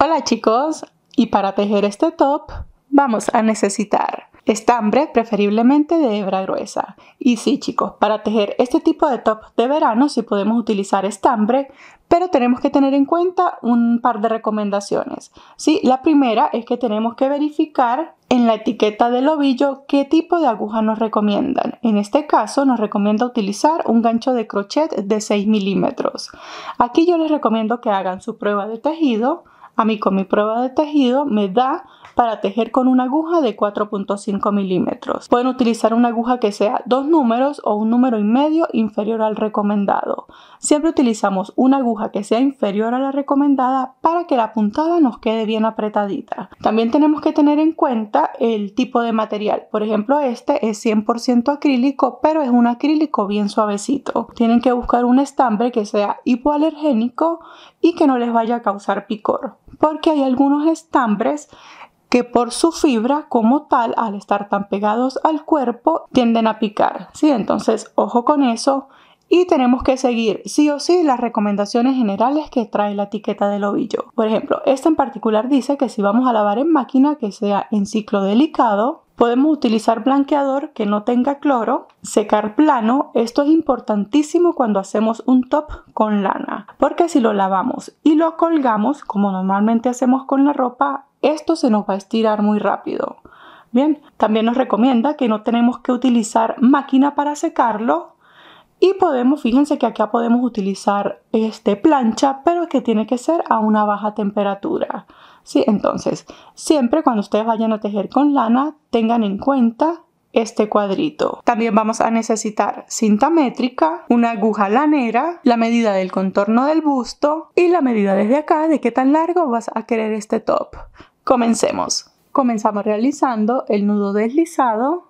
Hola chicos, y para tejer este top vamos a necesitar estambre, preferiblemente de hebra gruesa. Y sí chicos, para tejer este tipo de top de verano sí podemos utilizar estambre, pero tenemos que tener en cuenta un par de recomendaciones. Sí, la primera es que tenemos que verificar en la etiqueta del ovillo qué tipo de aguja nos recomiendan. En este caso nos recomienda utilizar un gancho de crochet de 6 milímetros. Aquí yo les recomiendo que hagan su prueba de tejido. A mí con mi prueba de tejido me da para tejer con una aguja de 4.5 milímetros. Pueden utilizar una aguja que sea 2 números o un número y medio inferior al recomendado. Siempre utilizamos una aguja que sea inferior a la recomendada para que la puntada nos quede bien apretadita. También tenemos que tener en cuenta el tipo de material. Por ejemplo, este es 100% acrílico, pero es un acrílico bien suavecito. Tienen que buscar un estambre que sea hipoalergénico y que no les vaya a causar picor, porque hay algunos estambres que por su fibra como tal, al estar tan pegados al cuerpo, tienden a picar, ¿sí? Entonces, ojo con eso. Y tenemos que seguir sí o sí las recomendaciones generales que trae la etiqueta del ovillo. Por ejemplo, esta en particular dice que si vamos a lavar en máquina que sea en ciclo delicado, podemos utilizar blanqueador que no tenga cloro, secar plano. Esto es importantísimo cuando hacemos un top con lana, porque si lo lavamos y lo colgamos, como normalmente hacemos con la ropa, esto se nos va a estirar muy rápido. Bien, también nos recomienda que no tenemos que utilizar máquina para secarlo. Y fíjense que acá podemos utilizar plancha, pero que tiene que ser a una baja temperatura. Sí, entonces, siempre cuando ustedes vayan a tejer con lana, tengan en cuenta este cuadrito. También vamos a necesitar cinta métrica, una aguja lanera, la medida del contorno del busto y la medida desde acá de qué tan largo vas a querer este top. Comencemos. Comenzamos realizando el nudo deslizado.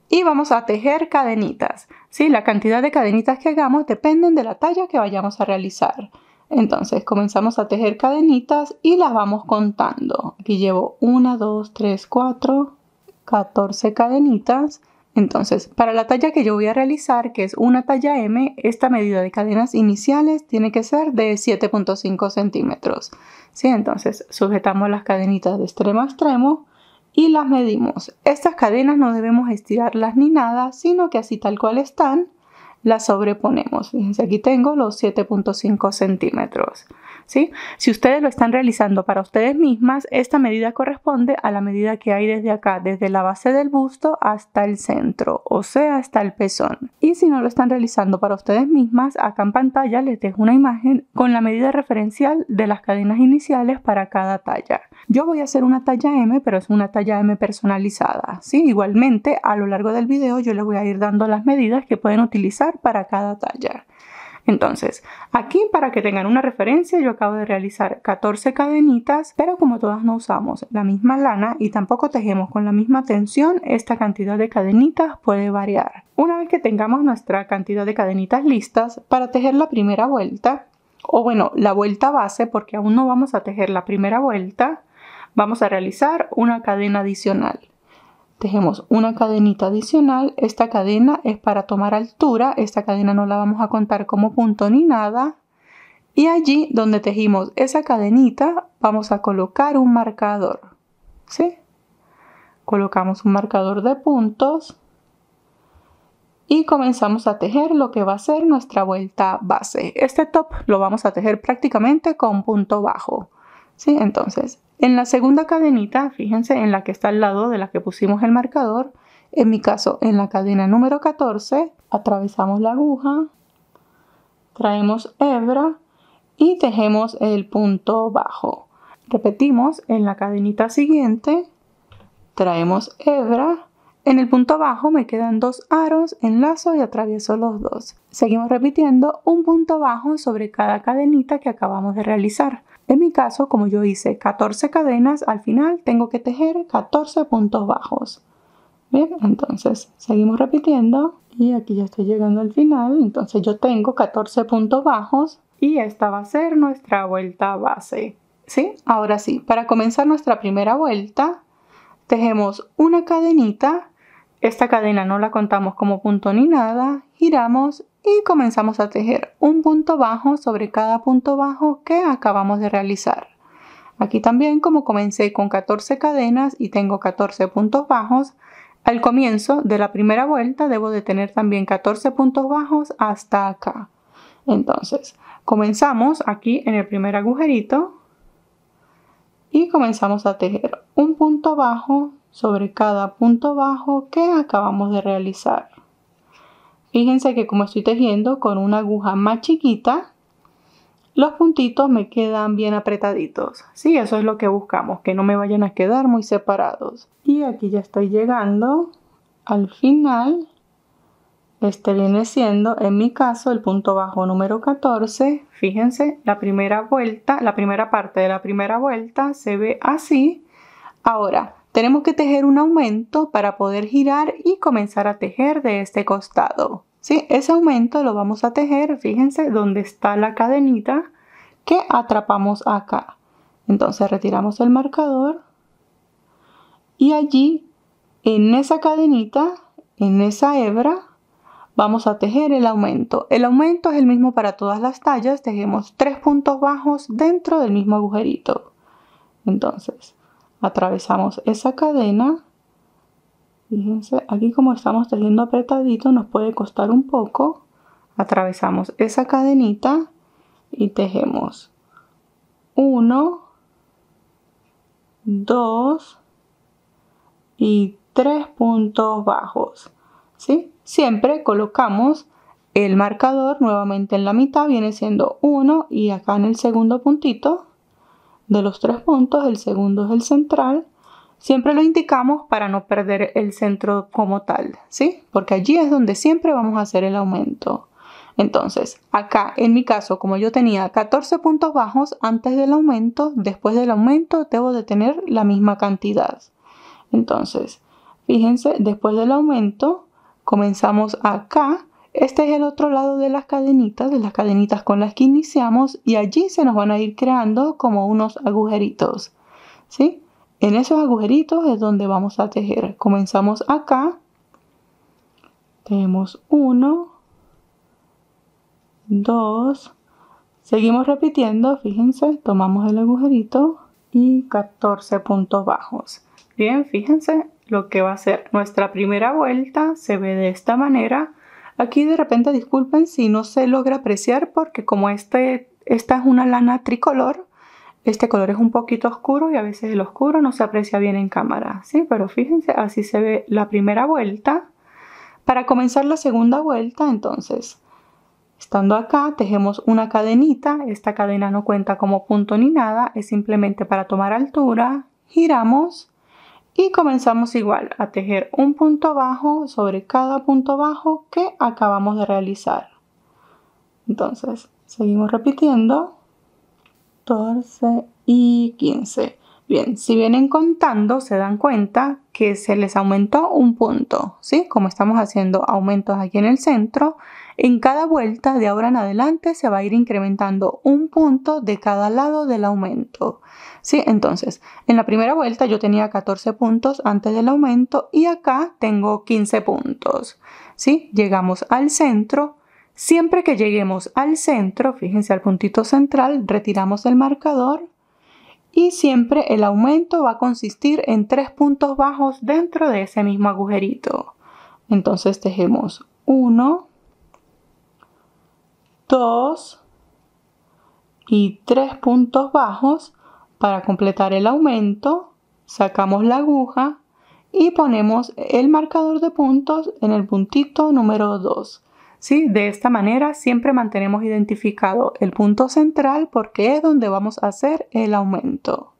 Y vamos a tejer cadenitas. ¿Sí? La cantidad de cadenitas que hagamos dependen de la talla que vayamos a realizar. Entonces comenzamos a tejer cadenitas y las vamos contando. Aquí llevo 1, 2, 3, 4, 14 cadenitas. Entonces, para la talla que yo voy a realizar, que es una talla M, esta medida de cadenas iniciales tiene que ser de 7.5 centímetros. ¿Sí? Entonces, sujetamos las cadenitas de extremo a extremo y las medimos. Estas cadenas no debemos estirarlas ni nada, sino que así tal cual están, las sobreponemos. Fíjense, aquí tengo los 7.5 centímetros. ¿Sí? Si ustedes lo están realizando para ustedes mismas, esta medida corresponde a la medida que hay desde acá, desde la base del busto hasta el centro, o sea, hasta el pezón. Y si no lo están realizando para ustedes mismas, acá en pantalla les dejo una imagen con la medida referencial de las cadenas iniciales para cada talla. Yo voy a hacer una talla M, pero es una talla M personalizada, ¿sí? Igualmente, a lo largo del video yo les voy a ir dando las medidas que pueden utilizar para cada talla. Entonces, aquí para que tengan una referencia, yo acabo de realizar 14 cadenitas, pero como todas no usamos la misma lana y tampoco tejemos con la misma tensión, esta cantidad de cadenitas puede variar. Una vez que tengamos nuestra cantidad de cadenitas listas para tejer la primera vuelta, o bueno, la vuelta base, porque aún no vamos a tejer la primera vuelta, vamos a realizar una cadena adicional. Tejemos una cadenita adicional. Esta cadena es para tomar altura. Esta cadena no la vamos a contar como punto ni nada. Y allí donde tejimos esa cadenita vamos a colocar un marcador. ¿Sí? Colocamos un marcador de puntos. Y comenzamos a tejer lo que va a ser nuestra vuelta base. Este top lo vamos a tejer prácticamente con punto bajo. ¿Sí? Entonces, en la segunda cadenita, fíjense en la que está al lado de la que pusimos el marcador, en mi caso en la cadena número 14, atravesamos la aguja, traemos hebra y tejemos el punto bajo. Repetimos en la cadenita siguiente, traemos hebra, en el punto bajo me quedan 2 aros, enlazo y atravieso los 2. Seguimos repitiendo un punto bajo sobre cada cadenita que acabamos de realizar. En mi caso, como yo hice 14 cadenas, al final tengo que tejer 14 puntos bajos. Bien, entonces seguimos repitiendo y aquí ya estoy llegando al final. Entonces yo tengo 14 puntos bajos y esta va a ser nuestra vuelta base. ¿Sí? Ahora sí, para comenzar nuestra primera vuelta, tejemos una cadenita. Esta cadena no la contamos como punto ni nada. Giramos y comenzamos a tejer un punto bajo sobre cada punto bajo que acabamos de realizar. Aquí también, como comencé con 14 cadenas y tengo 14 puntos bajos, al comienzo de la primera vuelta debo de tener también 14 puntos bajos hasta acá. Entonces, comenzamos aquí en el primer agujerito y comenzamos a tejer un punto bajo sobre cada punto bajo que acabamos de realizar. Fíjense que como estoy tejiendo con una aguja más chiquita, los puntitos me quedan bien apretaditos. Sí, eso es lo que buscamos, que no me vayan a quedar muy separados. Y aquí ya estoy llegando al final. Este viene siendo, en mi caso, el punto bajo número 14. Fíjense, la primera vuelta, la primera parte de la primera vuelta se ve así. Ahora, tenemos que tejer un aumento para poder girar y comenzar a tejer de este costado. ¿Sí? Ese aumento lo vamos a tejer, fíjense, donde está la cadenita que atrapamos acá. Entonces retiramos el marcador y allí, en esa cadenita, en esa hebra, vamos a tejer el aumento. El aumento es el mismo para todas las tallas. Tejemos 3 puntos bajos dentro del mismo agujerito. Entonces, atravesamos esa cadena. Fíjense, aquí como estamos tejiendo apretadito, nos puede costar un poco. Atravesamos esa cadenita y tejemos 1, 2 y 3 puntos bajos. ¿Sí? Siempre colocamos el marcador nuevamente en la mitad, viene siendo 1, y acá en el segundo puntito de los 3 puntos, el segundo es el central. Siempre lo indicamos para no perder el centro como tal, ¿sí? Porque allí es donde siempre vamos a hacer el aumento. Entonces, acá en mi caso, como yo tenía 14 puntos bajos antes del aumento, después del aumento debo de tener la misma cantidad. Entonces, fíjense, después del aumento comenzamos acá. Este es el otro lado de las cadenitas con las que iniciamos, y allí se nos van a ir creando como unos agujeritos, ¿sí? En esos agujeritos es donde vamos a tejer. Comenzamos acá, tenemos 1, 2, seguimos repitiendo, fíjense, tomamos el agujerito y 14 puntos bajos. Bien, fíjense lo que va a ser nuestra primera vuelta, se ve de esta manera. Aquí de repente disculpen si no se logra apreciar, porque como esta es una lana tricolor, este color es un poquito oscuro y a veces el oscuro no se aprecia bien en cámara, ¿sí? Pero fíjense, así se ve la primera vuelta. Para comenzar la segunda vuelta, entonces, estando acá, tejemos una cadenita. Esta cadena no cuenta como punto ni nada, es simplemente para tomar altura. Giramos y comenzamos igual a tejer un punto bajo sobre cada punto bajo que acabamos de realizar. Entonces, seguimos repitiendo. 14 y 15. Bien, si vienen contando, se dan cuenta que se les aumentó un punto, ¿sí? Como estamos haciendo aumentos aquí en el centro, en cada vuelta de ahora en adelante se va a ir incrementando un punto de cada lado del aumento, ¿sí? Entonces, en la primera vuelta yo tenía 14 puntos antes del aumento y acá tengo 15 puntos, ¿sí? Llegamos al centro. Siempre que lleguemos al centro, fíjense al puntito central, retiramos el marcador y siempre el aumento va a consistir en 3 puntos bajos dentro de ese mismo agujerito. Entonces tejemos 1, 2 y 3 puntos bajos para completar el aumento. Sacamos la aguja y ponemos el marcador de puntos en el puntito número 2. ¿Sí? De esta manera siempre mantenemos identificado el punto central porque es donde vamos a hacer el aumento.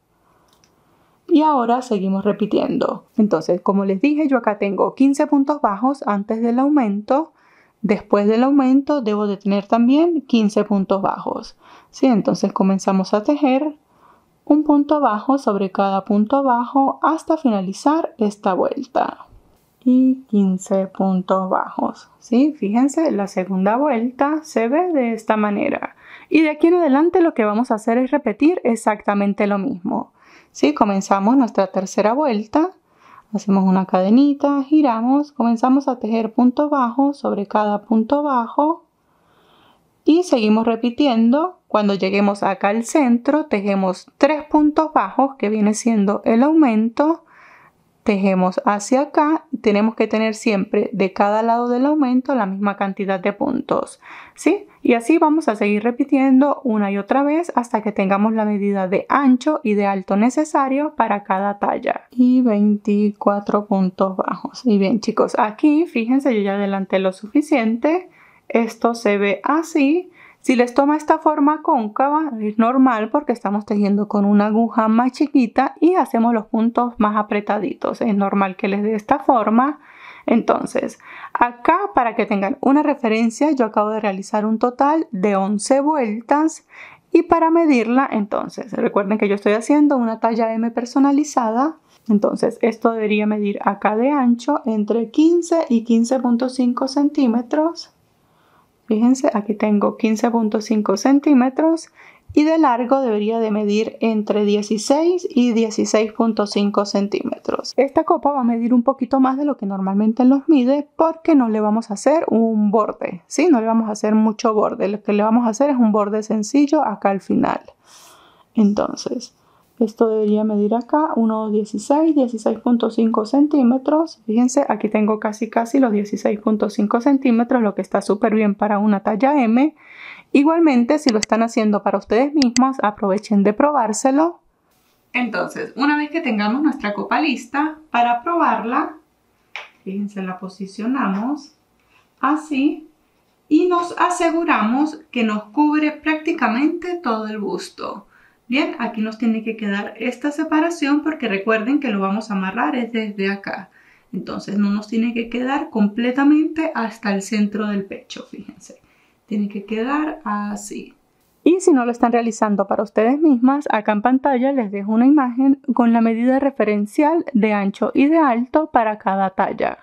Y ahora seguimos repitiendo. Entonces, como les dije, yo acá tengo 15 puntos bajos antes del aumento. Después del aumento debo de tener también 15 puntos bajos. ¿Sí? Entonces comenzamos a tejer un punto bajo sobre cada punto bajo hasta finalizar esta vuelta. Y 15 puntos bajos, ¿sí? Fíjense, la segunda vuelta se ve de esta manera. Y de aquí en adelante lo que vamos a hacer es repetir exactamente lo mismo, ¿sí? Comenzamos nuestra tercera vuelta, hacemos una cadenita, giramos, comenzamos a tejer punto bajo sobre cada punto bajo Y seguimos repitiendo. Cuando lleguemos acá al centro, tejemos 3 puntos bajos, que viene siendo el aumento. Tejemos hacia acá y tenemos que tener siempre de cada lado del aumento la misma cantidad de puntos, ¿sí? Y así vamos a seguir repitiendo una y otra vez hasta que tengamos la medida de ancho y de alto necesario para cada talla. Y 24 puntos bajos. Y bien, chicos, aquí fíjense, yo ya adelanté lo suficiente. Esto se ve así. Si les toma esta forma cóncava, es normal porque estamos tejiendo con una aguja más chiquita y hacemos los puntos más apretaditos. Es normal que les dé esta forma. Entonces, acá para que tengan una referencia, yo acabo de realizar un total de 11 vueltas. Y para medirla, entonces, recuerden que yo estoy haciendo una talla M personalizada. Entonces, esto debería medir acá de ancho entre 15 y 15.5 centímetros. Fíjense, aquí tengo 15.5 centímetros y de largo debería de medir entre 16 y 16.5 centímetros. Esta copa va a medir un poquito más de lo que normalmente nos mide porque no le vamos a hacer un borde, ¿sí? No le vamos a hacer mucho borde, lo que le vamos a hacer es un borde sencillo acá al final. Entonces, esto debería medir acá unos 16.5 centímetros. Fíjense, aquí tengo casi los 16.5 centímetros, lo que está súper bien para una talla M. Igualmente, si lo están haciendo para ustedes mismos, aprovechen de probárselo. Entonces, una vez que tengamos nuestra copa lista para probarla, fíjense, la posicionamos así y nos aseguramos que nos cubre prácticamente todo el busto. Bien, aquí nos tiene que quedar esta separación porque recuerden que lo vamos a amarrar es desde acá. Entonces no nos tiene que quedar completamente hasta el centro del pecho, fíjense. Tiene que quedar así. Y si no lo están realizando para ustedes mismas, acá en pantalla les dejo una imagen con la medida referencial de ancho y de alto para cada talla.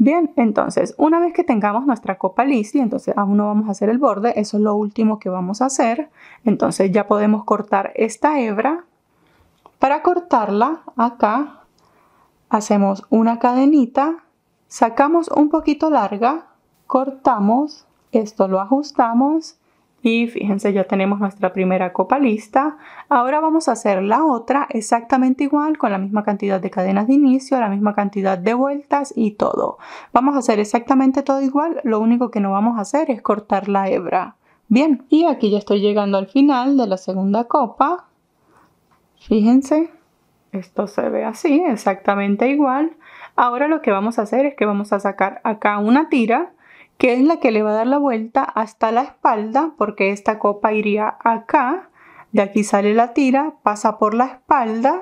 Bien, entonces, una vez que tengamos nuestra copa lista, entonces aún no vamos a hacer el borde, eso es lo último que vamos a hacer. Entonces ya podemos cortar esta hebra. Para cortarla, acá hacemos una cadenita, sacamos un poquito larga, cortamos, esto lo ajustamos y fíjense, ya tenemos nuestra primera copa lista. Ahora vamos a hacer la otra exactamente igual, con la misma cantidad de cadenas de inicio, la misma cantidad de vueltas y todo. Vamos a hacer exactamente todo igual, lo único que no vamos a hacer es cortar la hebra. Bien, y aquí ya estoy llegando al final de la segunda copa. Fíjense, esto se ve así, exactamente igual. Ahora lo que vamos a hacer es que vamos a sacar acá una tira, que es la que le va a dar la vuelta hasta la espalda, porque esta copa iría acá. De aquí sale la tira, pasa por la espalda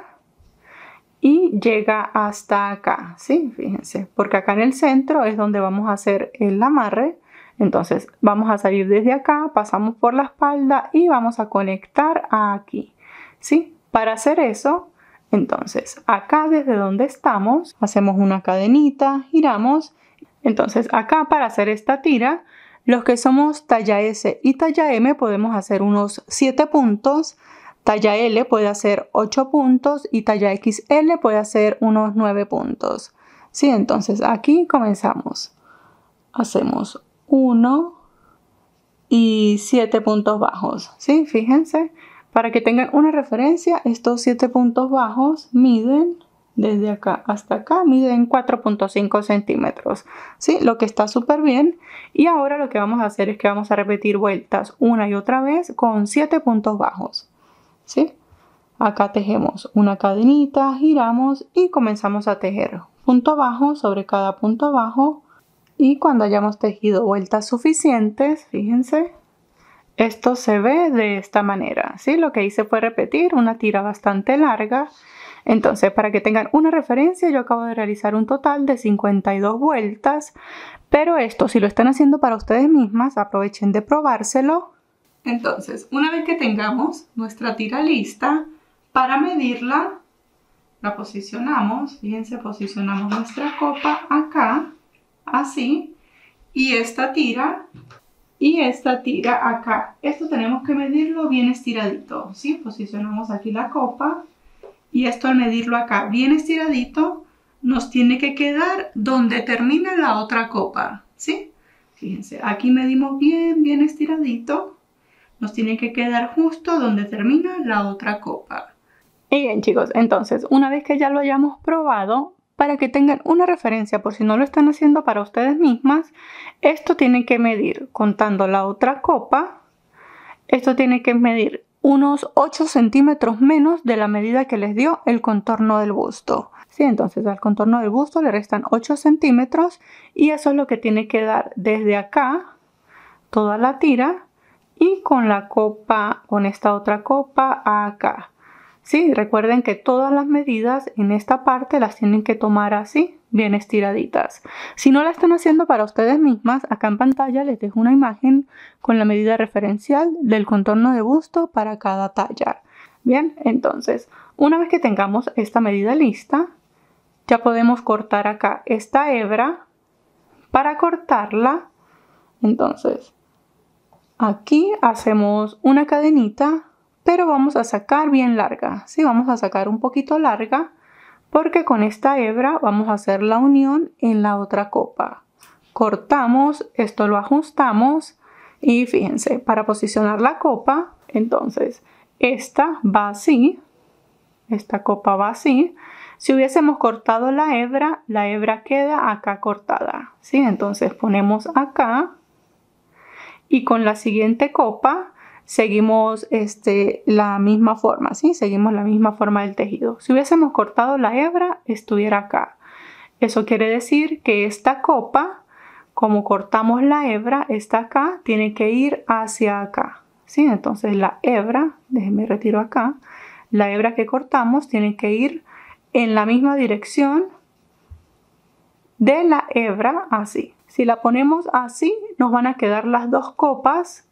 y llega hasta acá, ¿sí? Fíjense, porque acá en el centro es donde vamos a hacer el amarre. Entonces vamos a salir desde acá, pasamos por la espalda y vamos a conectar aquí, ¿sí? Para hacer eso, entonces acá desde donde estamos, hacemos una cadenita, giramos. Entonces acá para hacer esta tira, los que somos talla S y talla M podemos hacer unos 7 puntos, talla L puede hacer 8 puntos y talla XL puede hacer unos 9 puntos. Sí, entonces aquí comenzamos. Hacemos 1 y 7 puntos bajos. ¿Sí? Fíjense, para que tengan una referencia, estos 7 puntos bajos miden desde acá hasta acá, miden 4.5 centímetros. ¿Sí? Lo que está súper bien. Y ahora lo que vamos a hacer es que vamos a repetir vueltas una y otra vez con 7 puntos bajos. ¿Sí? Acá tejemos una cadenita, giramos y comenzamos a tejer punto bajo sobre cada punto bajo. Y cuando hayamos tejido vueltas suficientes, fíjense, esto se ve de esta manera, ¿sí? Lo que hice fue repetir una tira bastante larga. Entonces, para que tengan una referencia, yo acabo de realizar un total de 52 vueltas. Pero esto, si lo están haciendo para ustedes mismas, aprovechen de probárselo. Entonces, una vez que tengamos nuestra tira lista, para medirla, la posicionamos. Fíjense, posicionamos nuestra copa acá. Así, y esta tira Y esta tira acá. Esto tenemos que medirlo bien estiradito, ¿sí? Posicionamos aquí la copa. Y esto al medirlo acá bien estiradito, nos tiene que quedar donde termina la otra copa, ¿sí? Fíjense, aquí medimos bien estiradito. Nos tiene que quedar justo donde termina la otra copa. Y bien, chicos, entonces, una vez que ya lo hayamos probado, para que tengan una referencia por si no lo están haciendo para ustedes mismas, esto tiene que medir, contando la otra copa, esto tiene que medir unos 8 centímetros menos de la medida que les dio el contorno del busto. Sí, entonces al contorno del busto le restan 8 centímetros y eso es lo que tiene que dar desde acá, toda la tira, y con la copa, con esta otra copa acá. Sí, recuerden que todas las medidas en esta parte las tienen que tomar así, bien estiraditas. Si no la están haciendo para ustedes mismas, acá en pantalla les dejo una imagen con la medida referencial del contorno de busto para cada talla. Bien, entonces, una vez que tengamos esta medida lista, ya podemos cortar acá esta hebra. Para cortarla, entonces, aquí hacemos una cadenita, pero vamos a sacar bien larga. Sí, vamos a sacar un poquito larga porque con esta hebra vamos a hacer la unión en la otra copa. Cortamos, esto lo ajustamos y fíjense, para posicionar la copa, entonces esta va así, esta copa va así. Si hubiésemos cortado la hebra queda acá cortada. ¿Sí? Entonces ponemos acá. Y con la siguiente copa seguimos la misma forma, ¿sí? Seguimos la misma forma del tejido. Si hubiésemos cortado la hebra, estuviera acá. Eso quiere decir que esta copa, como cortamos la hebra, está acá, tiene que ir hacia acá, ¿sí? Entonces la hebra, déjenme retiro acá, la hebra que cortamos tiene que ir en la misma dirección de la hebra, así. Si la ponemos así, nos van a quedar las dos copas.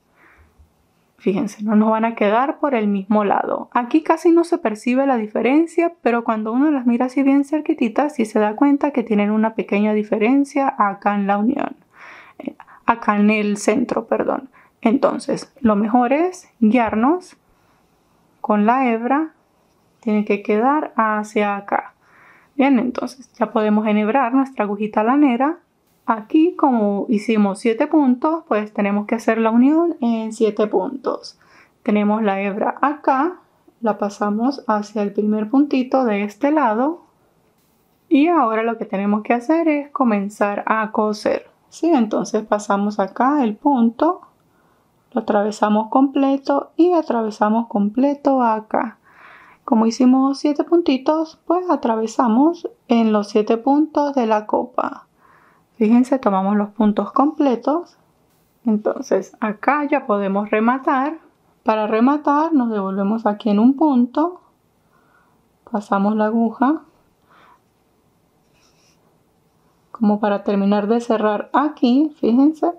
Fíjense, no nos van a quedar por el mismo lado. Aquí casi no se percibe la diferencia, pero cuando uno las mira así bien cerquititas, sí se da cuenta que tienen una pequeña diferencia acá en la unión. Acá en el centro, perdón. Entonces, lo mejor es guiarnos con la hebra. Tiene que quedar hacia acá. Bien, entonces ya podemos enhebrar nuestra agujita lanera. Aquí, como hicimos 7 puntos, pues tenemos que hacer la unión en 7 puntos. Tenemos la hebra acá, la pasamos hacia el primer puntito de este lado. Y ahora lo que tenemos que hacer es comenzar a coser. ¿Sí? Entonces pasamos acá el punto, lo atravesamos completo y atravesamos completo acá. Como hicimos 7 puntitos, pues atravesamos en los 7 puntos de la copa. Fíjense, tomamos los puntos completos. Entonces acá ya podemos rematar. Para rematar nos devolvemos aquí en un punto. Pasamos la aguja. Como para terminar de cerrar aquí, fíjense.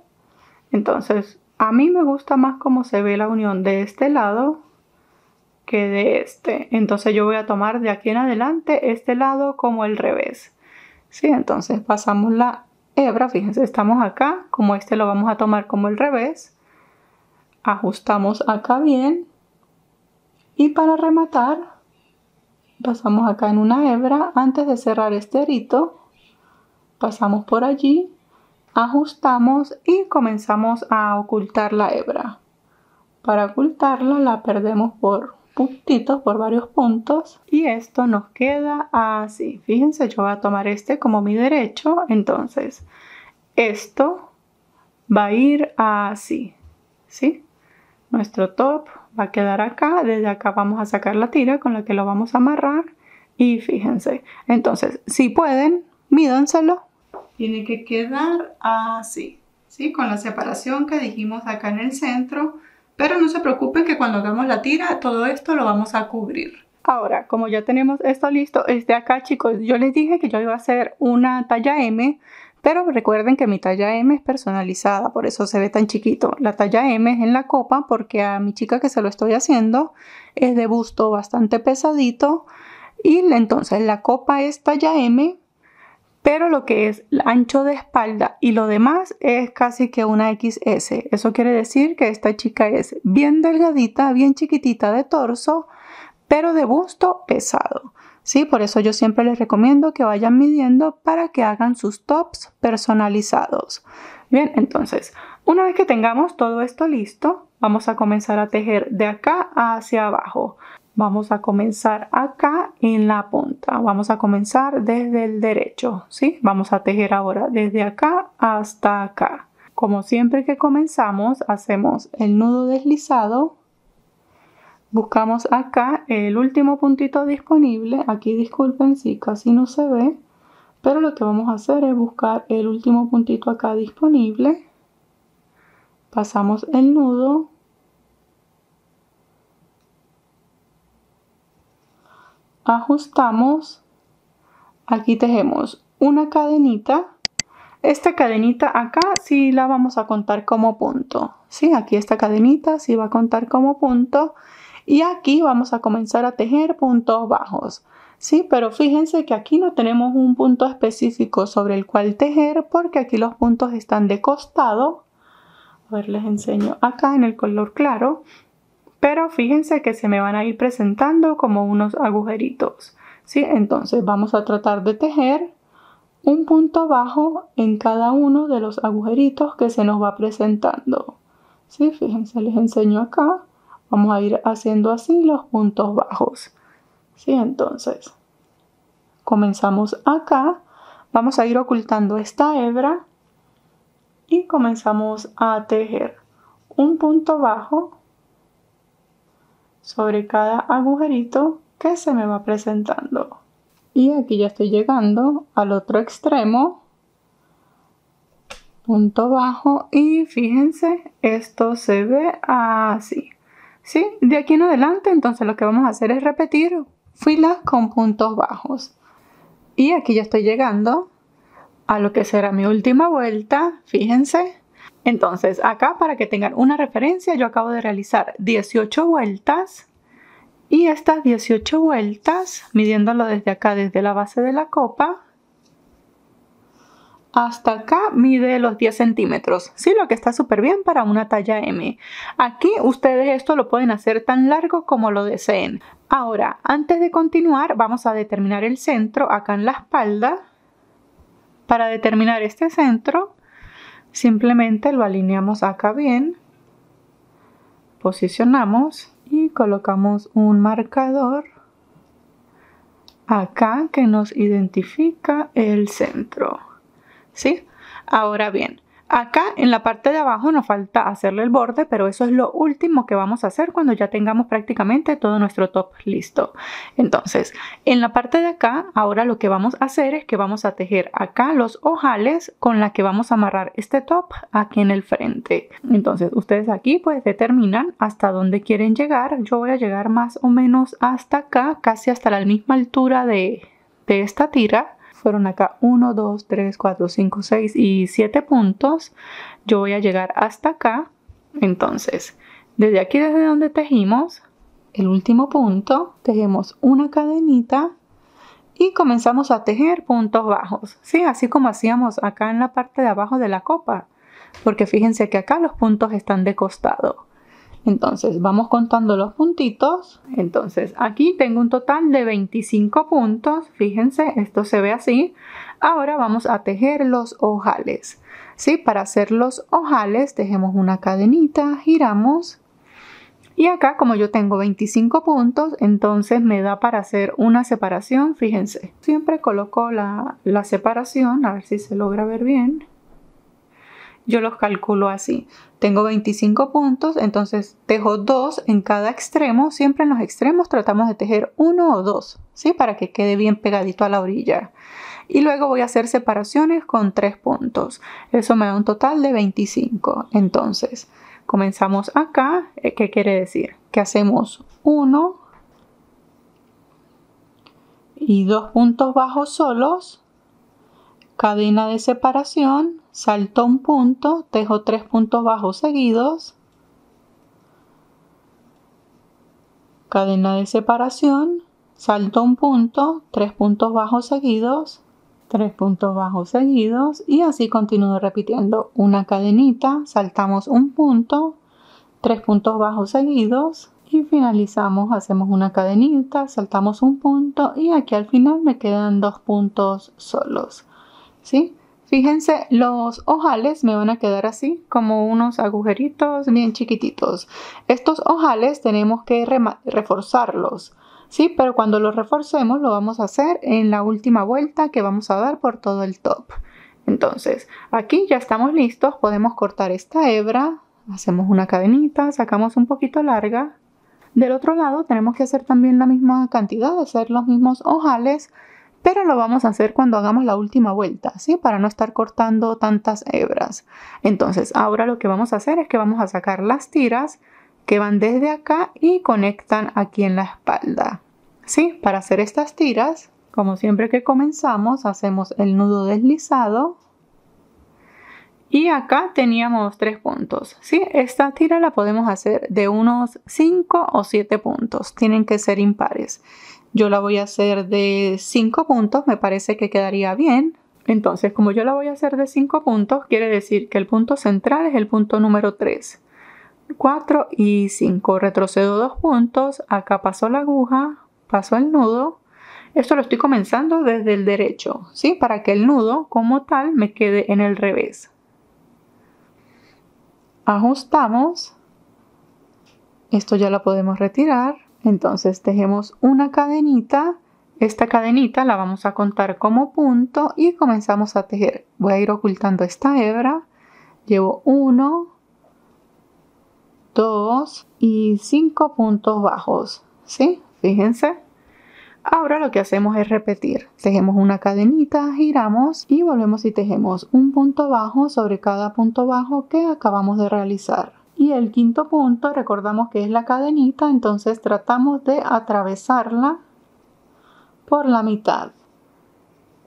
Entonces a mí me gusta más cómo se ve la unión de este lado que de este. Entonces yo voy a tomar de aquí en adelante este lado como el revés. Sí, entonces pasamos la hebra, fíjense, estamos acá, como este lo vamos a tomar como el revés, ajustamos acá bien y para rematar pasamos acá en una hebra. Antes de cerrar este arito pasamos por allí, ajustamos y comenzamos a ocultar la hebra. Para ocultarla la perdemos por puntitos, por varios puntos, y esto nos queda así. Fíjense, yo voy a tomar este como mi derecho, entonces esto va a ir así, ¿sí? Nuestro top va a quedar acá. Desde acá vamos a sacar la tira con la que lo vamos a amarrar y fíjense, entonces si pueden, mídanselo. Tiene que quedar así, ¿sí? Con la separación que dijimos acá en el centro. Pero no se preocupen que cuando hagamos la tira, todo esto lo vamos a cubrir. Ahora, como ya tenemos esto listo, acá, chicos, yo les dije que yo iba a hacer una talla M, pero recuerden que mi talla M es personalizada, por eso se ve tan chiquito. La talla M es en la copa porque a mi chica que se lo estoy haciendo es de busto bastante pesadito y entonces la copa es talla M, pero lo que es el ancho de espalda y lo demás es casi que una XS. Eso quiere decir que esta chica es bien delgadita, bien chiquitita de torso, pero de busto pesado. Sí, por eso yo siempre les recomiendo que vayan midiendo para que hagan sus tops personalizados. Bien, entonces, una vez que tengamos todo esto listo, vamos a comenzar a tejer de acá hacia abajo. Vamos a comenzar acá en la punta. Vamos a comenzar desde el derecho, ¿sí? Vamos a tejer ahora desde acá hasta acá. Como siempre que comenzamos, hacemos el nudo deslizado. Buscamos acá el último puntito disponible. Aquí disculpen si casi no se ve, pero lo que vamos a hacer es buscar el último puntito acá disponible. Pasamos el nudo. Ajustamos. Aquí tejemos una cadenita. Esta cadenita acá sí la vamos a contar como punto. ¿Sí? Aquí esta cadenita sí va a contar como punto. Y aquí vamos a comenzar a tejer puntos bajos. Sí, pero fíjense que aquí no tenemos un punto específico sobre el cual tejer porque aquí los puntos están de costado. A ver, les enseño acá en el color claro. Pero fíjense que se me van a ir presentando como unos agujeritos. ¿Sí? Entonces vamos a tratar de tejer un punto bajo en cada uno de los agujeritos que se nos va presentando. ¿Sí? Fíjense, les enseño acá. Vamos a ir haciendo así los puntos bajos. ¿Sí? Entonces, comenzamos acá. Vamos a ir ocultando esta hebra y comenzamos a tejer un punto bajo sobre cada agujerito que se me va presentando. Y aquí ya estoy llegando al otro extremo. Punto bajo y fíjense, esto se ve así. ¿Sí? De aquí en adelante entonces lo que vamos a hacer es repetir filas con puntos bajos. Y aquí ya estoy llegando a lo que será mi última vuelta. Fíjense. Entonces acá para que tengan una referencia yo acabo de realizar 18 vueltas. Y estas 18 vueltas, midiéndolo desde acá, desde la base de la copa, hasta acá mide los 10 centímetros. Sí, lo que está súper bien para una talla M. Aquí ustedes esto lo pueden hacer tan largo como lo deseen. Ahora, antes de continuar, vamos a determinar el centro acá en la espalda. Para determinar este centro, simplemente lo alineamos acá bien. Posicionamos. Y colocamos un marcador acá que nos identifica el centro. ¿Sí? Ahora bien, acá en la parte de abajo nos falta hacerle el borde, pero eso es lo último que vamos a hacer cuando ya tengamos prácticamente todo nuestro top listo. Entonces, en la parte de acá, ahora lo que vamos a hacer es que vamos a tejer acá los ojales con la que vamos a amarrar este top aquí en el frente. Entonces, ustedes aquí pues determinan hasta dónde quieren llegar. Yo voy a llegar más o menos hasta acá, casi hasta la misma altura de esta tira. Fueron acá 1, 2, 3, 4, 5, 6 y 7 puntos. Yo voy a llegar hasta acá. Entonces, desde aquí, desde donde tejimos el último punto, tejemos una cadenita y comenzamos a tejer puntos bajos. ¿Sí? Así como hacíamos acá en la parte de abajo de la copa. Porque fíjense que acá los puntos están de costado. Entonces vamos contando los puntitos. Entonces aquí tengo un total de 25 puntos. Fíjense, esto se ve así. Ahora vamos a tejer los ojales. ¿Sí? Para hacer los ojales tejemos una cadenita, giramos. Y acá como yo tengo 25 puntos, entonces me da para hacer una separación. Fíjense, siempre coloco la separación, a ver si se logra ver bien. Yo los calculo así. Tengo 25 puntos, entonces tejo 2 en cada extremo. Siempre en los extremos tratamos de tejer 1 o 2, ¿sí? Para que quede bien pegadito a la orilla. Y luego voy a hacer separaciones con 3 puntos. Eso me da un total de 25. Entonces, comenzamos acá. ¿Qué quiere decir? Que hacemos 1 y 2 puntos bajos solos. Cadena de separación, salto un punto, tejo 3 puntos bajos seguidos, cadena de separación, salto un punto, 3 puntos bajos seguidos, 3 puntos bajos seguidos y así continúo repitiendo una cadenita, saltamos un punto, 3 puntos bajos seguidos y finalizamos, hacemos una cadenita, saltamos un punto y aquí al final me quedan 2 puntos solos, ¿sí? Fíjense, los ojales me van a quedar así, como unos agujeritos bien chiquititos. Estos ojales tenemos que reforzarlos, ¿sí? Pero cuando los reforcemos lo vamos a hacer en la última vuelta que vamos a dar por todo el top. Entonces, aquí ya estamos listos, podemos cortar esta hebra, hacemos una cadenita, sacamos un poquito larga. Del otro lado tenemos que hacer también la misma cantidad, hacer los mismos ojales, pero lo vamos a hacer cuando hagamos la última vuelta, ¿sí? Para no estar cortando tantas hebras. Entonces, ahora lo que vamos a hacer es que vamos a sacar las tiras que van desde acá y conectan aquí en la espalda, ¿sí? Para hacer estas tiras, como siempre que comenzamos, hacemos el nudo deslizado. Y acá teníamos 3 puntos, ¿sí? Esta tira la podemos hacer de unos 5 o 7 puntos, tienen que ser impares. Yo la voy a hacer de 5 puntos, me parece que quedaría bien. Entonces, como yo la voy a hacer de 5 puntos, quiere decir que el punto central es el punto número 3. 4 y 5. Retrocedo 2 puntos, acá paso la aguja, paso el nudo. Esto lo estoy comenzando desde el derecho, ¿sí? Para que el nudo como tal me quede en el revés. Ajustamos. Esto ya lo podemos retirar. Entonces tejemos una cadenita, esta cadenita la vamos a contar como punto y comenzamos a tejer. Voy a ir ocultando esta hebra, llevo 1, 2 y 5 puntos bajos, ¿sí? Fíjense. Ahora lo que hacemos es repetir, tejemos una cadenita, giramos y volvemos y tejemos un punto bajo sobre cada punto bajo que acabamos de realizar. Y el quinto punto, recordamos que es la cadenita, entonces tratamos de atravesarla por la mitad.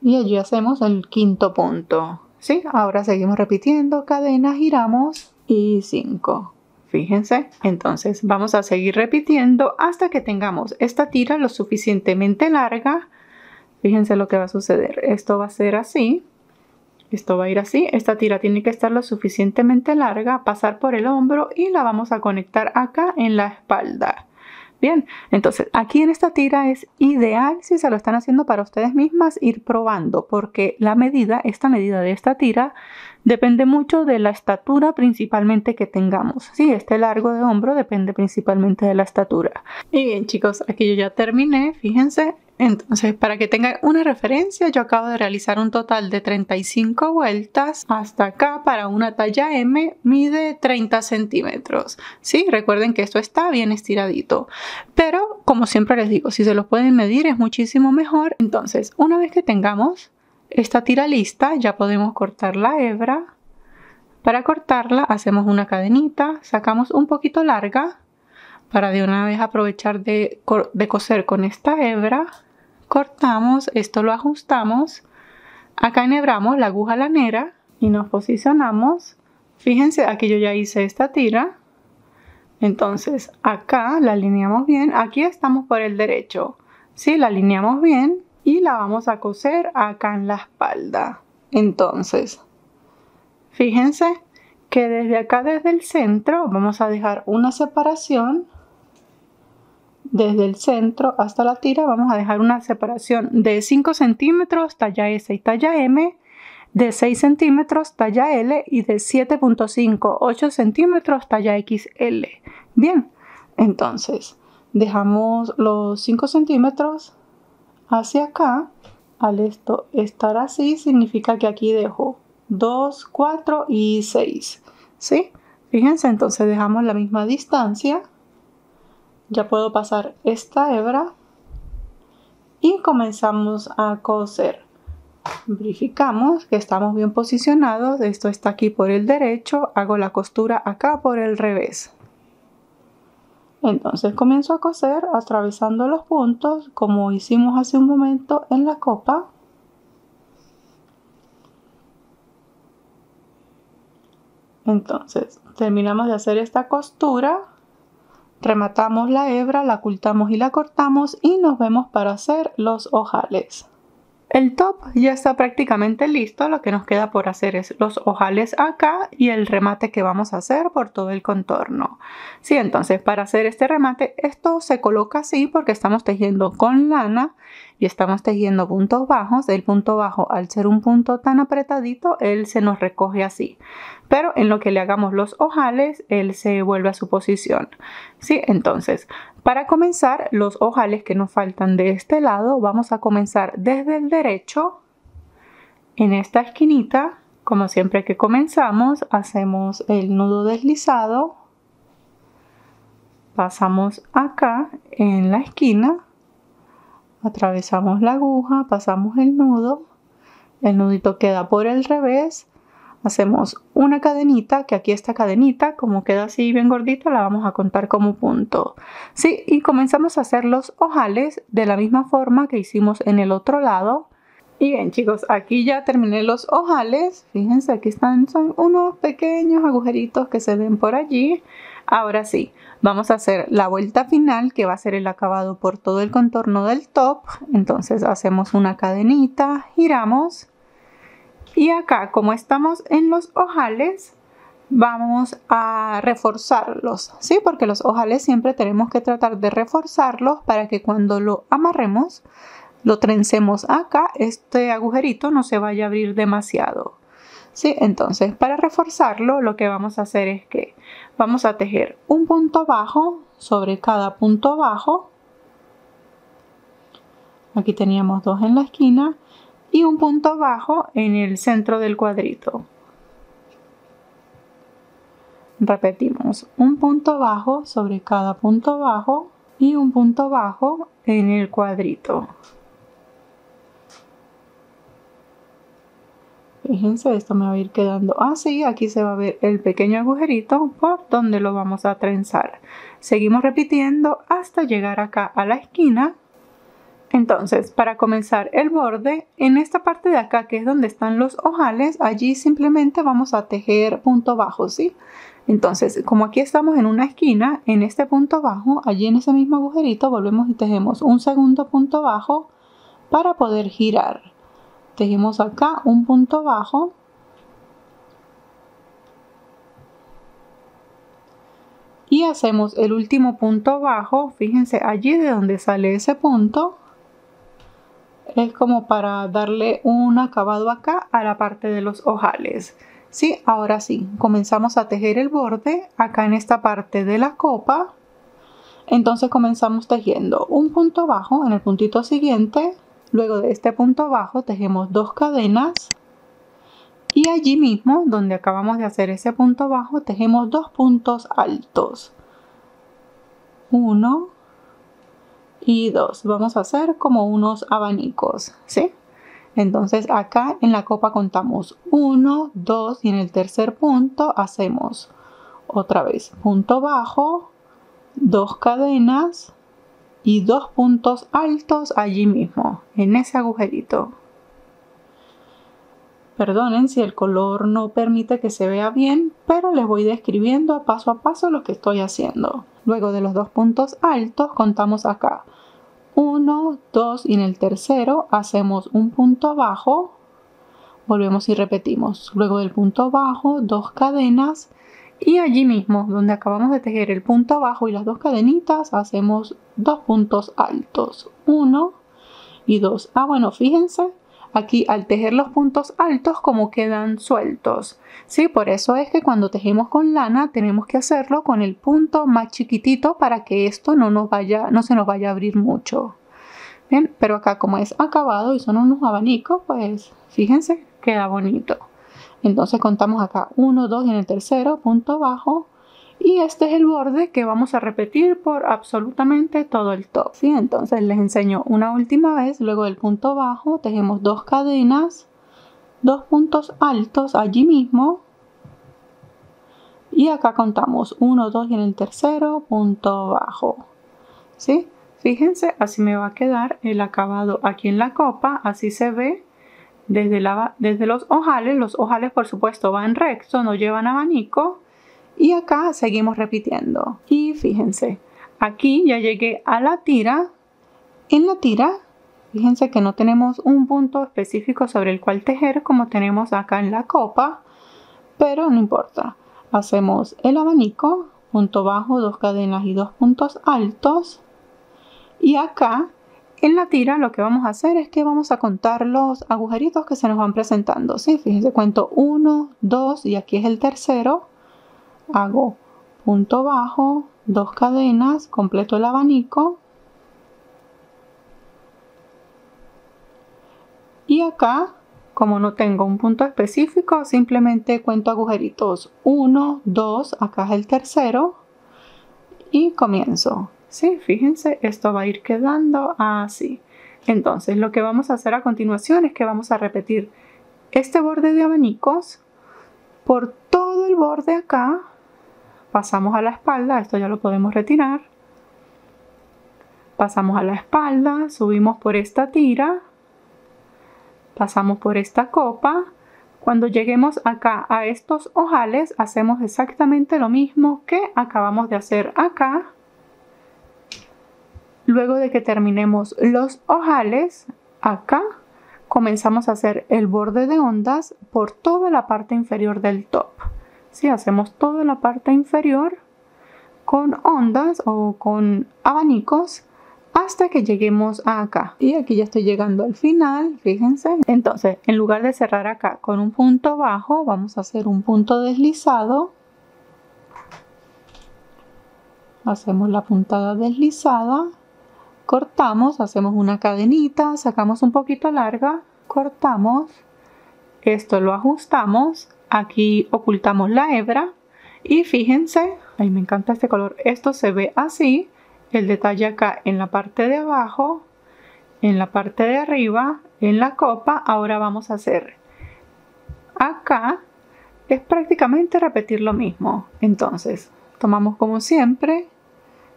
Y allí hacemos el quinto punto, ¿sí? Ahora seguimos repitiendo, cadena, giramos y 5. Fíjense, entonces vamos a seguir repitiendo hasta que tengamos esta tira lo suficientemente larga. Fíjense lo que va a suceder. Esto va a ser así. Esto va a ir así, esta tira tiene que estar lo suficientemente larga, pasar por el hombro y la vamos a conectar acá en la espalda. Bien, entonces aquí en esta tira es ideal, si se lo están haciendo para ustedes mismas, ir probando, porque esta medida de esta tira depende mucho de la estatura principalmente que tengamos. Sí, este largo de hombro depende principalmente de la estatura. Y bien chicos, aquí yo ya terminé, fíjense. Entonces, para que tengan una referencia, yo acabo de realizar un total de 35 vueltas hasta acá. Para una talla M mide 30 centímetros. Sí, recuerden que esto está bien estiradito. Pero, como siempre les digo, si se los pueden medir es muchísimo mejor. Entonces, una vez que tengamos esta tira lista, ya podemos cortar la hebra. Para cortarla, hacemos una cadenita, sacamos un poquito larga para de una vez aprovechar de coser con esta hebra. Cortamos, esto lo ajustamos, acá enhebramos la aguja lanera y nos posicionamos. Fíjense, aquí yo ya hice esta tira, entonces acá la alineamos bien, aquí estamos por el derecho, ¿sí? La alineamos bien y la vamos a coser acá en la espalda. Entonces, fíjense que desde acá, desde el centro, vamos a dejar una separación. Desde el centro hasta la tira vamos a dejar una separación de 5 centímetros talla S y talla M, de 6 centímetros talla L y de 7.5, 8 centímetros talla XL. Bien, entonces dejamos los 5 centímetros hacia acá. Al esto estar así significa que aquí dejo 2, 4 y 6, ¿sí? Fíjense, entonces dejamos la misma distancia. Ya puedo pasar esta hebra y comenzamos a coser. Verificamos que estamos bien posicionados. Esto está aquí por el derecho. Hago la costura acá por el revés. Entonces comienzo a coser atravesando los puntos como hicimos hace un momento en la copa. Entonces terminamos de hacer esta costura. Rematamos la hebra, la ocultamos y la cortamos y nos vemos para hacer los ojales. El top ya está prácticamente listo, lo que nos queda por hacer es los ojales acá y el remate que vamos a hacer por todo el contorno. Sí, entonces para hacer este remate, esto se coloca así porque estamos tejiendo con lana y estamos tejiendo puntos bajos. El punto bajo, al ser un punto tan apretadito, él se nos recoge así. Pero en lo que le hagamos los ojales, él se vuelve a su posición. Sí, entonces, para comenzar los ojales que nos faltan de este lado, vamos a comenzar desde el derecho. En esta esquinita, como siempre que comenzamos, hacemos el nudo deslizado. Pasamos acá en la esquina. Atravesamos la aguja, pasamos el nudito queda por el revés. Hacemos una cadenita, que aquí esta cadenita, como queda así bien gordita, la vamos a contar como punto. Sí, y comenzamos a hacer los ojales de la misma forma que hicimos en el otro lado. Y bien chicos, aquí ya terminé los ojales. Fíjense, aquí están, son unos pequeños agujeritos que se ven por allí. Ahora sí, vamos a hacer la vuelta final, que va a ser el acabado por todo el contorno del top. Entonces hacemos una cadenita, giramos. Y acá, como estamos en los ojales, vamos a reforzarlos, ¿sí? Porque los ojales siempre tenemos que tratar de reforzarlos para que cuando lo amarremos, lo trencemos acá, este agujerito no se vaya a abrir demasiado, ¿sí? Entonces, para reforzarlo, lo que vamos a hacer es que vamos a tejer un punto bajo sobre cada punto bajo. Aquí teníamos dos en la esquina. Y un punto bajo en el centro del cuadrito. Repetimos, un punto bajo sobre cada punto bajo y un punto bajo en el cuadrito. Fíjense, esto me va a ir quedando así. Aquí se va a ver el pequeño agujerito por donde lo vamos a trenzar. Seguimos repitiendo hasta llegar acá a la esquina. Entonces, para comenzar el borde, en esta parte de acá, que es donde están los ojales, allí simplemente vamos a tejer punto bajo, ¿sí? Entonces, como aquí estamos en una esquina, en este punto bajo, allí en ese mismo agujerito, volvemos y tejemos un segundo punto bajo para poder girar. Tejemos acá un punto bajo. Y hacemos el último punto bajo, fíjense, allí de donde sale ese punto. Es como para darle un acabado acá a la parte de los ojales. Sí, ahora sí, comenzamos a tejer el borde acá en esta parte de la copa. Entonces comenzamos tejiendo un punto bajo en el puntito siguiente. Luego de este punto bajo tejemos dos cadenas. Y allí mismo, donde acabamos de hacer ese punto bajo, tejemos dos puntos altos. 1 y 2. Vamos a hacer como unos abanicos, ¿sí? Entonces acá en la copa contamos 1, 2 y en el tercer punto hacemos otra vez punto bajo, dos cadenas y dos puntos altos allí mismo, en ese agujerito. Perdonen si el color no permite que se vea bien, pero les voy describiendo paso a paso lo que estoy haciendo. Luego de los dos puntos altos contamos acá 1, 2 y en el tercero hacemos un punto bajo, volvemos y repetimos. Luego del punto bajo, dos cadenas y allí mismo donde acabamos de tejer el punto bajo y las dos cadenitas hacemos dos puntos altos, 1 y 2. Bueno, fíjense. Aquí al tejer los puntos altos como quedan sueltos, ¿sí? Por eso es que cuando tejemos con lana tenemos que hacerlo con el punto más chiquitito para que esto no se nos vaya a abrir mucho. Bien, pero acá como es acabado y son unos abanicos, pues fíjense, queda bonito. Entonces contamos acá 1, 2 y en el tercero punto bajo. Y este es el borde que vamos a repetir por absolutamente todo el top, ¿sí? Entonces les enseño una última vez. Luego del punto bajo tejemos dos cadenas, dos puntos altos allí mismo. Y acá contamos 1, 2 y en el tercero punto bajo, ¿sí? Fíjense, así me va a quedar el acabado aquí en la copa. Así se ve desde los ojales. Los ojales por supuesto van recto, no llevan abanico. Y acá seguimos repitiendo. Y fíjense, aquí ya llegué a la tira. En la tira Fíjense que no tenemos un punto específico sobre el cual tejer como tenemos acá en la copa, pero no importa. Hacemos el abanico, punto bajo, 2 cadenas y 2 puntos altos. Y acá en la tira lo que vamos a hacer es que vamos a contar los agujeritos que se nos van presentando. ¿Sí? Fíjense, cuento 1, 2 y aquí es el tercero. Hago punto bajo, 2 cadenas, completo el abanico. Y acá, como no tengo un punto específico, simplemente cuento agujeritos 1, 2, acá es el tercero y comienzo. Sí, fíjense, esto va a ir quedando así. Entonces, lo que vamos a hacer a continuación es que vamos a repetir este borde de abanicos por todo el borde acá. Pasamos a la espalda, esto ya lo podemos retirar. Pasamos a la espalda, subimos por esta tira. Pasamos por esta copa. Cuando lleguemos acá a estos ojales, hacemos exactamente lo mismo que acabamos de hacer acá. Luego de que terminemos los ojales, acá comenzamos a hacer el borde de ondas por toda la parte inferior del top. ¿Sí? Hacemos toda la parte inferior con ondas o con abanicos hasta que lleguemos a acá. Y aquí ya estoy llegando al final, fíjense. Entonces, en lugar de cerrar acá con un punto bajo, vamos a hacer un punto deslizado. Hacemos la puntada deslizada. Cortamos, hacemos una cadenita, sacamos un poquito larga, cortamos. Esto lo ajustamos. Aquí ocultamos la hebra. Y fíjense, ay, me encanta este color. Esto se ve así. El detalle acá en la parte de abajo, en la parte de arriba, en la copa. Ahora vamos a hacer acá, es prácticamente repetir lo mismo. Entonces, tomamos como siempre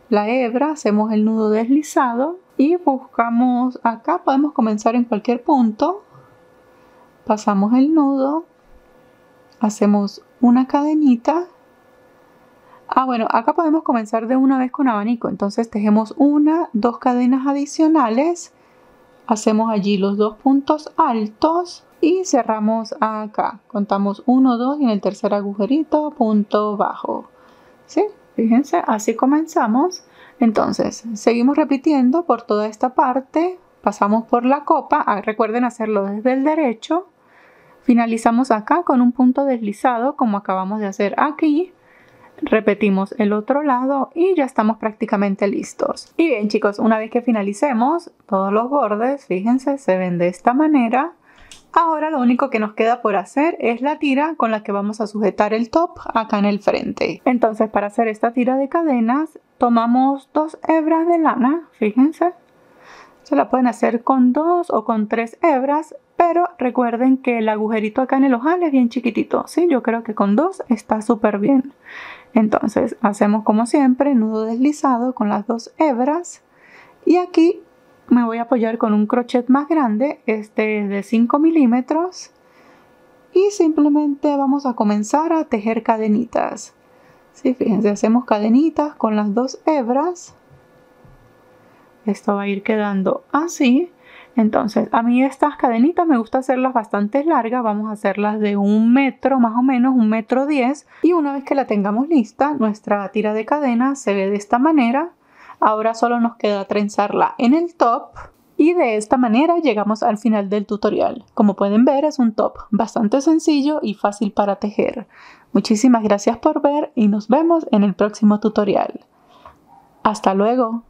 la hebra, hacemos el nudo deslizado y buscamos acá, podemos comenzar en cualquier punto. Pasamos el nudo, hacemos una cadenita. Bueno, acá podemos comenzar de una vez con abanico, entonces tejemos 1, 2 cadenas adicionales, hacemos allí los 2 puntos altos y cerramos acá, contamos 1, 2 y en el tercer agujerito punto bajo. ¿Sí? Fíjense, así comenzamos. Entonces, seguimos repitiendo por toda esta parte, pasamos por la copa, recuerden hacerlo desde el derecho, finalizamos acá con un punto deslizado como acabamos de hacer aquí. Repetimos el otro lado y ya estamos prácticamente listos. Y bien chicos, una vez que finalicemos todos los bordes, fíjense, se ven de esta manera. Ahora lo único que nos queda por hacer es la tira con la que vamos a sujetar el top acá en el frente. Entonces para hacer esta tira de cadenas tomamos 2 hebras de lana, fíjense. Se la pueden hacer con 2 o con 3 hebras, pero recuerden que el agujerito acá en el ojal es bien chiquitito, ¿sí? Yo creo que con 2 está súper bien. Entonces hacemos como siempre nudo deslizado con las 2 hebras y aquí me voy a apoyar con un crochet más grande, este es de 5 milímetros y simplemente vamos a comenzar a tejer cadenitas. Sí, fíjense, hacemos cadenitas con las 2 hebras. Esto va a ir quedando así. Entonces, a mí estas cadenitas me gusta hacerlas bastante largas. Vamos a hacerlas de 1 metro más o menos, 1,10 metros. Y una vez que la tengamos lista, nuestra tira de cadena se ve de esta manera. Ahora solo nos queda trenzarla en el top. Y de esta manera llegamos al final del tutorial. Como pueden ver, es un top bastante sencillo y fácil para tejer. Muchísimas gracias por ver y nos vemos en el próximo tutorial. ¡Hasta luego!